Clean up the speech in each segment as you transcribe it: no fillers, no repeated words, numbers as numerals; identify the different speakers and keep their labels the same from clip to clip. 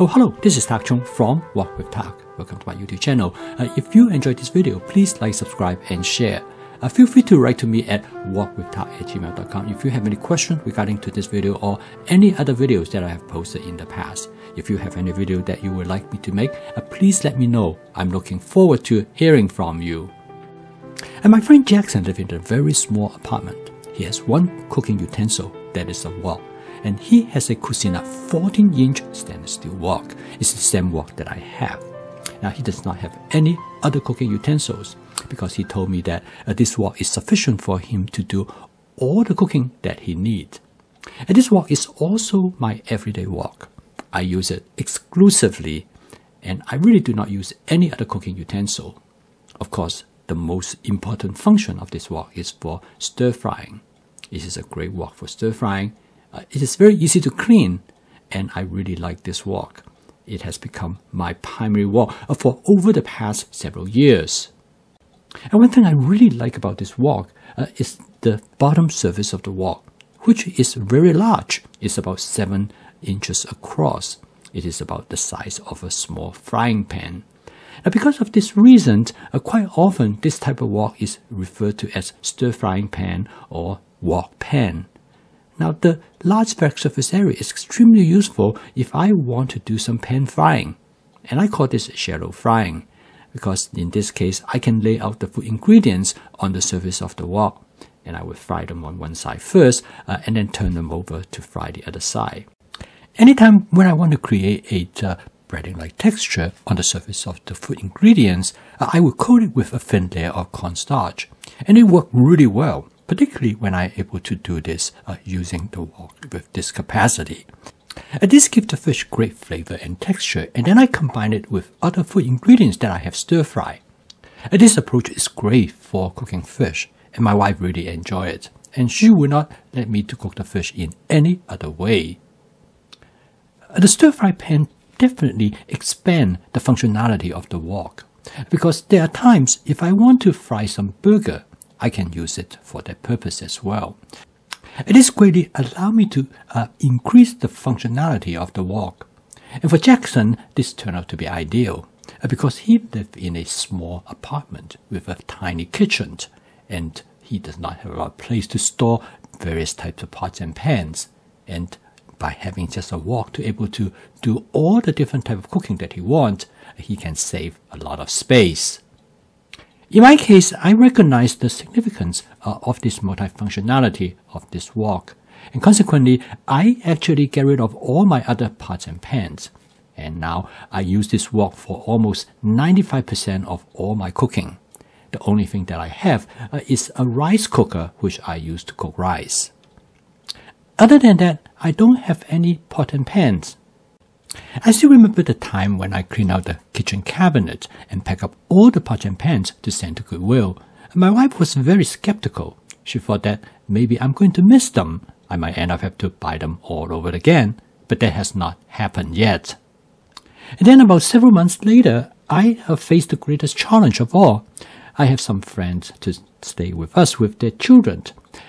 Speaker 1: Oh, hello, this is Tak Chung from Walk with Tak. Welcome to my YouTube channel. If you enjoyed this video, please like, subscribe, and share. Feel free to write to me at walkwithtak@gmail.com if you have any questions regarding to this video or any other videos that I have posted in the past. If you have any video that you would like me to make, please let me know. I'm looking forward to hearing from you. And my friend Jackson lives in a very small apartment. He has one cooking utensil, that is a wok. And he has a Cucina 14-inch stainless steel wok. It's the same wok that I have. Now, he does not have any other cooking utensils because he told me that this wok is sufficient for him to do all the cooking that he needs. And this wok is also my everyday wok. I use it exclusively, and I really do not use any other cooking utensil. Of course, the most important function of this wok is for stir frying. It is a great wok for stir frying. It is very easy to clean, and I really like this wok. It has become my primary wok for over the past several years. And one thing I really like about this wok is the bottom surface of the wok, which is very large. It's about 7 inches across. It is about the size of a small frying pan. Now, because of this reason, quite often this type of wok is referred to as stir frying pan or wok pan. Now, the large back surface area is extremely useful if I want to do some pan frying. And I call this shallow frying, because in this case, I can lay out the food ingredients on the surface of the wok, and I will fry them on one side first, and then turn them over to fry the other side. Anytime when I want to create a breading-like texture on the surface of the food ingredients, I will coat it with a thin layer of cornstarch, and it works really well, particularly when I'm able to do this using the wok with this capacity. This gives the fish great flavor and texture, and then I combine it with other food ingredients that I have stir-fried. This approach is great for cooking fish, and my wife really enjoys it, and she will not let me to cook the fish in any other way. The stir-fry pan definitely expands the functionality of the wok, because there are times if I want to fry some burger, I can use it for that purpose as well. This greatly allows me to increase the functionality of the wok. And for Jackson, this turned out to be ideal because he lived in a small apartment with a tiny kitchen, and he does not have a lot of place to store various types of pots and pans. And by having just a wok to able to do all the different types of cooking that he wants, he can save a lot of space. In my case, I recognize the significance of this multifunctionality of this wok, and consequently, I actually get rid of all my other pots and pans. And now I use this wok for almost 95% of all my cooking. The only thing that I have is a rice cooker, which I use to cook rice. Other than that, I don't have any pot and pans. I still remember the time when I cleaned out the kitchen cabinet and packed up all the pots and pans to send to Goodwill. My wife was very skeptical. She thought that maybe I'm going to miss them. I might end up having to buy them all over again, but that has not happened yet. And then about several months later, I have faced the greatest challenge of all. I have some friends to stay with us with their children,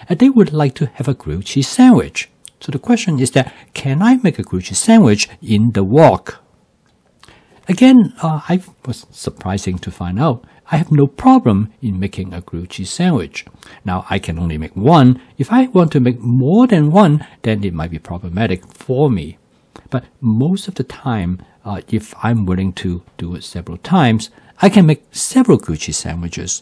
Speaker 1: and they would like to have a grilled cheese sandwich. So the question is that, can I make a grilled cheese sandwich in the wok? Again, I was surprising to find out I have no problem in making a grilled cheese sandwich. Now, I can only make one. If I want to make more than one, then it might be problematic for me. But most of the time, if I'm willing to do it several times, I can make several grilled cheese sandwiches.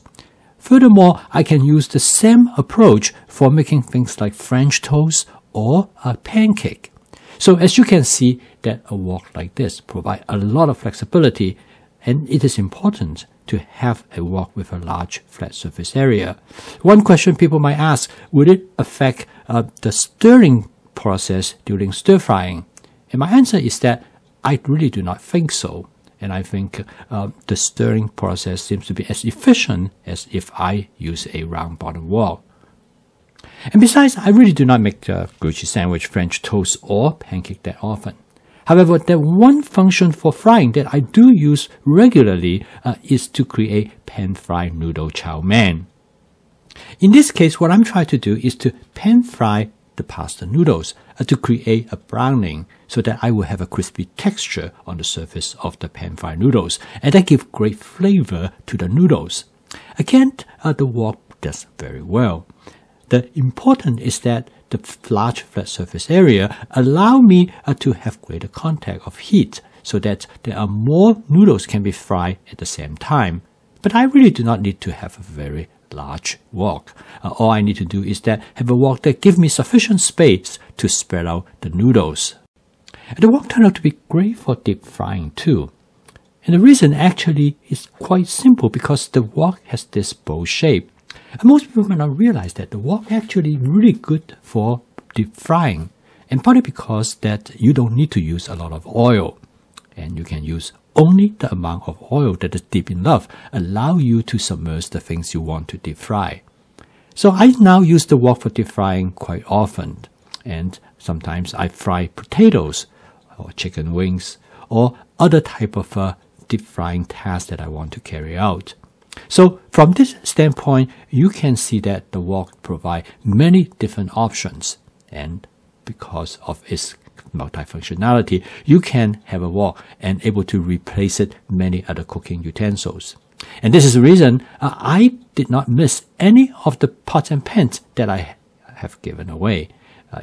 Speaker 1: Furthermore, I can use the same approach for making things like French toast or a pancake. So as you can see, that a wok like this provides a lot of flexibility, and it is important to have a wok with a large flat surface area. One question people might ask, would it affect the stirring process during stir frying? And my answer is that I really do not think so. And I think the stirring process seems to be as efficient as if I use a round bottom wok. And besides, I really do not make grilled cheese sandwich, French toast, or pancake that often. However, the one function for frying that I do use regularly is to create pan-fried noodle chow mein. In this case, what I'm trying to do is to pan-fry the pasta noodles to create a browning so that I will have a crispy texture on the surface of the pan-fried noodles, and that gives great flavor to the noodles. Again, the wok does very well. The important is that the large flat surface area allow me to have greater contact of heat so that there are more noodles can be fried at the same time. But I really do not need to have a very large wok. All I need to do is that have a wok that gives me sufficient space to spread out the noodles. And the wok turned out to be great for deep frying too. And the reason actually is quite simple, because the wok has this bowl shape. And most people might not realize that the wok actually really good for deep frying, and partly because that you don't need to use a lot of oil, and you can use only the amount of oil that is deep enough allow you to submerge the things you want to deep fry. So I now use the wok for deep frying quite often, and sometimes I fry potatoes or chicken wings or other type of deep frying task that I want to carry out. So from this standpoint, you can see that the wok provides many different options, and because of its multifunctionality, you can have a wok and able to replace it many other cooking utensils. And this is the reason I did not miss any of the pots and pans that I have given away.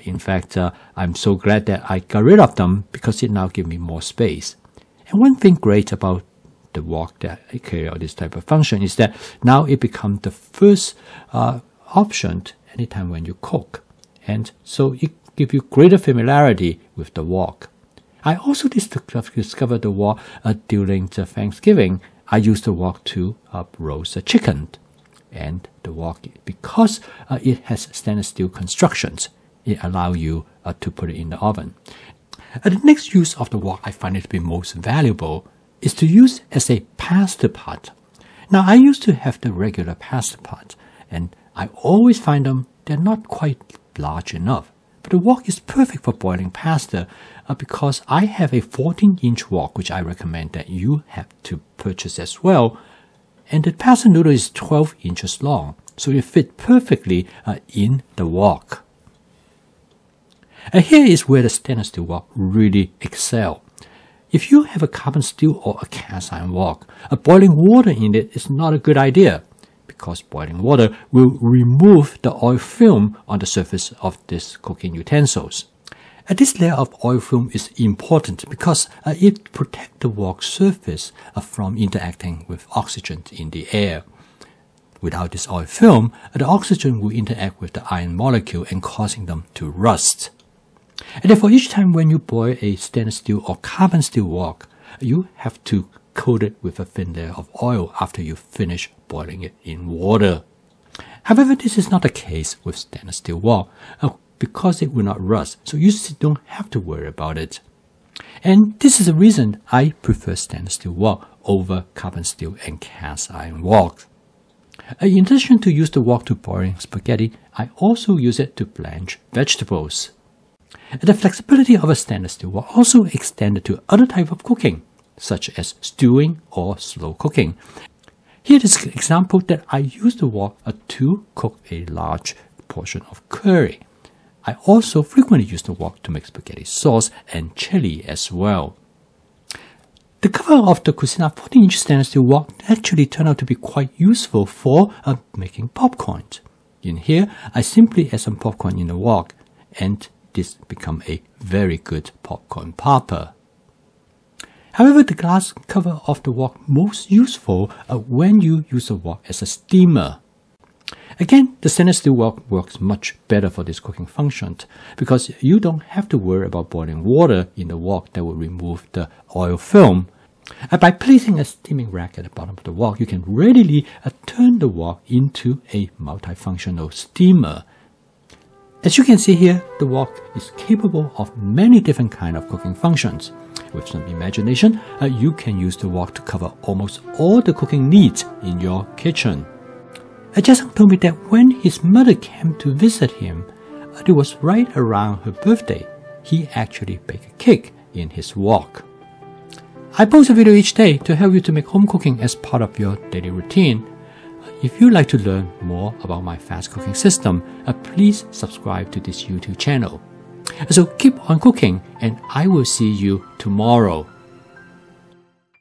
Speaker 1: In fact, I'm so glad that I got rid of them, because it now gives me more space. And one thing great about the wok that I carry out this type of function is that now it becomes the first option anytime when you cook. And so it gives you greater familiarity with the wok. I also discovered the wok during the Thanksgiving. I used the wok to roast a chicken. And the wok, because it has stainless steel constructions, it allows you to put it in the oven. The next use of the wok I find it to be most valuable is to use as a pasta pot. Now, I used to have the regular pasta pot, and I always find them, they're not quite large enough. But the wok is perfect for boiling pasta because I have a 14-inch wok, which I recommend that you have to purchase as well. And the pasta noodle is 12 inches long, so it fits perfectly in the wok. Here is where the stainless steel wok really excels. If you have a carbon steel or a cast iron wok, boiling water in it is not a good idea, because boiling water will remove the oil film on the surface of these cooking utensils. This layer of oil film is important because it protects the wok surface from interacting with oxygen in the air. Without this oil film, the oxygen will interact with the iron molecule and causing them to rust. And therefore, each time when you boil a stainless steel or carbon steel wok, you have to coat it with a thin layer of oil after you finish boiling it in water. However, this is not the case with stainless steel wok because it will not rust, so you don't have to worry about it. And this is the reason I prefer stainless steel wok over carbon steel and cast iron wok. In addition to use the wok to boiling spaghetti, I also use it to blanch vegetables. The flexibility of a stainless steel wok also extended to other types of cooking, such as stewing or slow cooking. Here is an example that I use the wok to cook a large portion of curry. I also frequently use the wok to make spaghetti sauce and chili as well. The cover of the Cucina 14-inch stainless steel wok actually turned out to be quite useful for making popcorn. In here, I simply add some popcorn in the wok, and this becomes a very good popcorn popper. However, the glass cover of the wok most useful when you use the wok as a steamer. Again, the stainless steel wok works much better for this cooking function because you don't have to worry about boiling water in the wok that will remove the oil film. By placing a steaming rack at the bottom of the wok, you can readily turn the wok into a multifunctional steamer. As you can see here, the wok is capable of many different kinds of cooking functions. With some imagination, you can use the wok to cover almost all the cooking needs in your kitchen. Jason told me that when his mother came to visit him, it was right around her birthday. He actually baked a cake in his wok. I post a video each day to help you to make home cooking as part of your daily routine. if you'd like to learn more about my fast cooking system, please subscribe to this YouTube channel. So keep on cooking, and I will see you tomorrow.